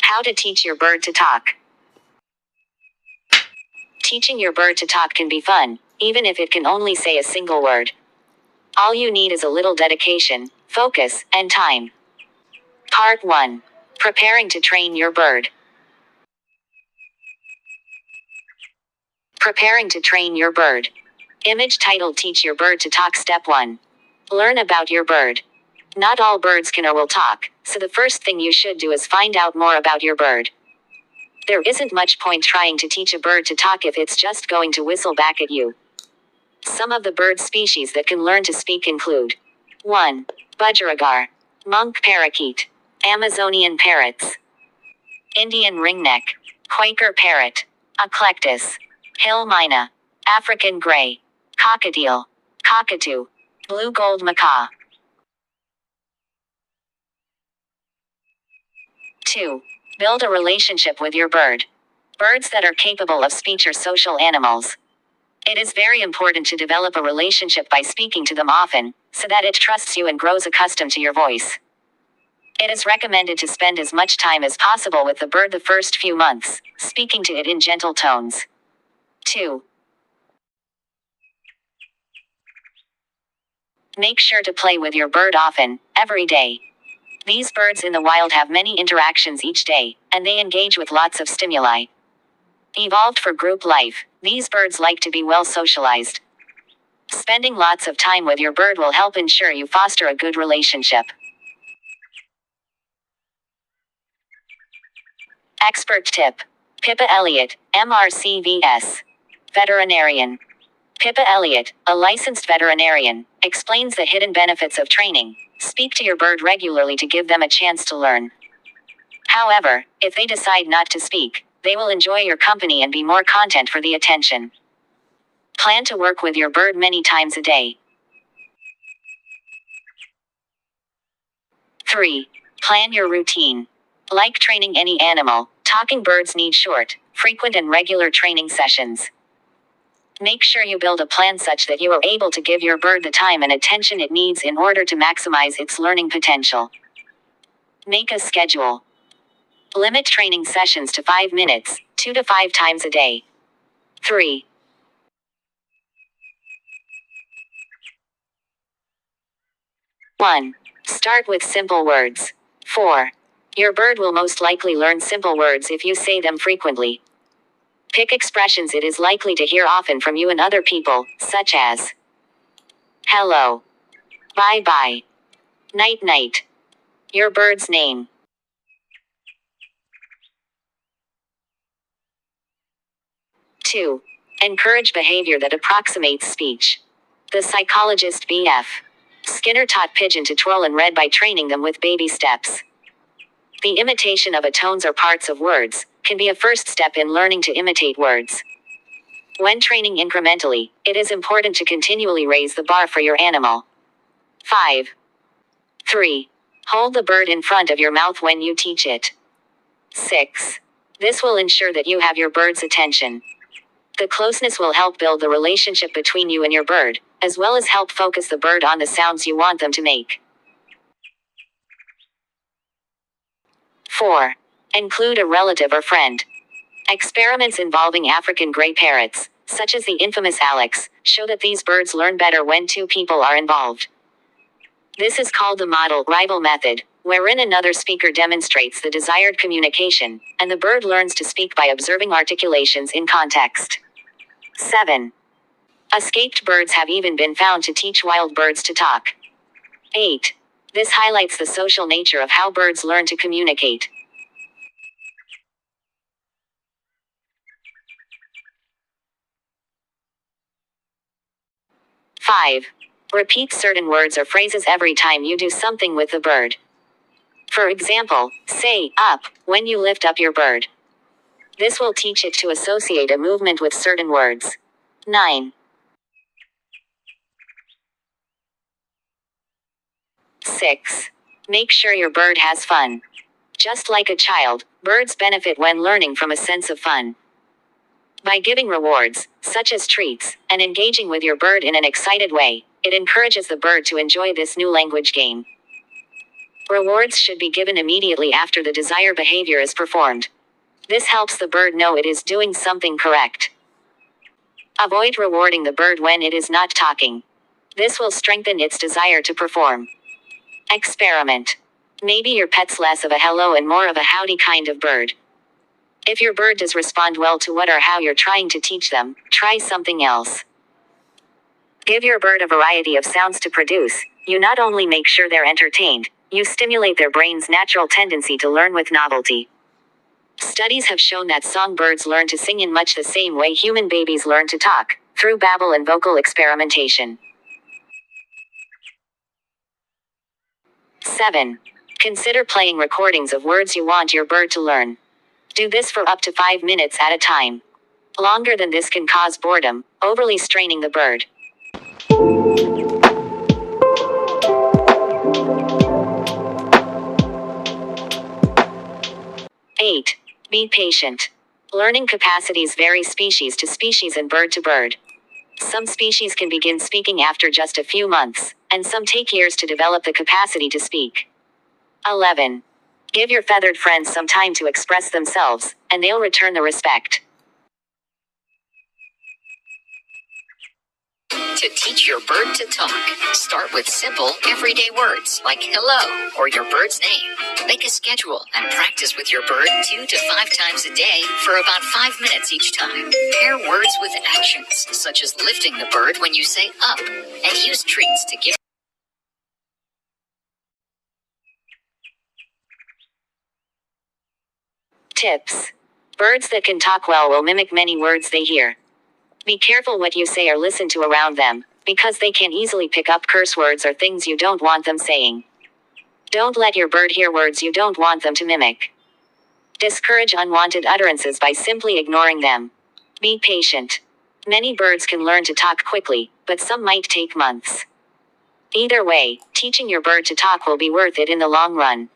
How to teach your bird to talk. Teaching your bird to talk can be fun, even if it can only say a single word. All you need is a little dedication, focus, and time. Part 1. Preparing to train your bird. Preparing to train your bird. Image titled Teach Your Bird to Talk Step 1. Learn about your bird. Not all birds can or will talk, so the first thing you should do is find out more about your bird. There isn't much point trying to teach a bird to talk if it's just going to whistle back at you. Some of the bird species that can learn to speak include 1. Budgerigar, monk parakeet, Amazonian parrots, Indian ringneck, Quaker parrot, Eclectus, hill myna, African gray, cockatiel, cockatoo, blue gold macaw. 2. Build a relationship with your bird. Birds that are capable of speech are social animals. It is very important to develop a relationship by speaking to them often, so that it trusts you and grows accustomed to your voice. It is recommended to spend as much time as possible with the bird the first few months, speaking to it in gentle tones. 2. Make sure to play with your bird often, every day. These birds in the wild have many interactions each day, and they engage with lots of stimuli. Evolved for group life, these birds like to be well socialized. Spending lots of time with your bird will help ensure you foster a good relationship. Expert tip. Pippa Elliott, MRCVS. Veterinarian. Pippa Elliott, a licensed veterinarian, explains the hidden benefits of training. Speak to your bird regularly to give them a chance to learn. However, if they decide not to speak, they will enjoy your company and be more content for the attention. Plan to work with your bird many times a day. 3. Plan your routine. Like training any animal, talking birds need short, frequent and regular training sessions. Make sure you build a plan such that you are able to give your bird the time and attention it needs in order to maximize its learning potential. Make a schedule. Limit training sessions to 5 minutes, 2 to 5 times a day. 3. One. Start with simple words. 4. Your bird will most likely learn simple words if you say them frequently. Pick expressions it is likely to hear often from you and other people, such as hello, bye-bye, night-night. Your bird's name. 2. Encourage behavior that approximates speech. The psychologist B.F. Skinner taught pigeon to twirl and read by training them with baby steps. The imitation of a tones or parts of words can be a first step in learning to imitate words. When training incrementally, it is important to continually raise the bar for your animal. 5. 3. Hold the bird in front of your mouth when you teach it. 6. This will ensure that you have your bird's attention. The closeness will help build the relationship between you and your bird, as well as help focus the bird on the sounds you want them to make. 4. Include a relative or friend. Experiments involving African gray parrots, such as the infamous Alex, show that these birds learn better when 2 people are involved. This is called the model-rival method, wherein another speaker demonstrates the desired communication, and the bird learns to speak by observing articulations in context. 7. Escaped birds have even been found to teach wild birds to talk. 8. This highlights the social nature of how birds learn to communicate. 5. Repeat certain words or phrases every time you do something with the bird. For example, say, up, when you lift up your bird. This will teach it to associate a movement with certain words. 9. 6. Make sure your bird has fun. Just like a child, birds benefit when learning from a sense of fun. By giving rewards, such as treats, and engaging with your bird in an excited way, it encourages the bird to enjoy this new language game. Rewards should be given immediately after the desired behavior is performed. This helps the bird know it is doing something correct. Avoid rewarding the bird when it is not talking. This will strengthen its desire to perform. Experiment. Maybe your pet's less of a hello and more of a howdy kind of bird. If your bird does respond well to what or how you're trying to teach them, try something else. Give your bird a variety of sounds to produce. You not only make sure they're entertained, you stimulate their brain's natural tendency to learn with novelty. Studies have shown that songbirds learn to sing in much the same way human babies learn to talk, through babble and vocal experimentation. 7. Consider playing recordings of words you want your bird to learn. Do this for up to 5 minutes at a time. Longer than this can cause boredom, overly straining the bird. 8. Be patient. Learning capacities vary species to species and bird to bird. Some species can begin speaking after just a few months, and some take years to develop the capacity to speak. 11. Give your feathered friends some time to express themselves, and they'll return the respect. To teach your bird to talk, start with simple, everyday words like hello or your bird's name. Make a schedule and practice with your bird 2 to 5 times a day for about 5 minutes each time. Pair words with actions, such as lifting the bird when you say up, and use treats to give. Tips. Birds that can talk well will mimic many words they hear. Be careful what you say or listen to around them, because they can easily pick up curse words or things you don't want them saying. Don't let your bird hear words you don't want them to mimic. Discourage unwanted utterances by simply ignoring them. Be patient. Many birds can learn to talk quickly, but some might take months. Either way, teaching your bird to talk will be worth it in the long run.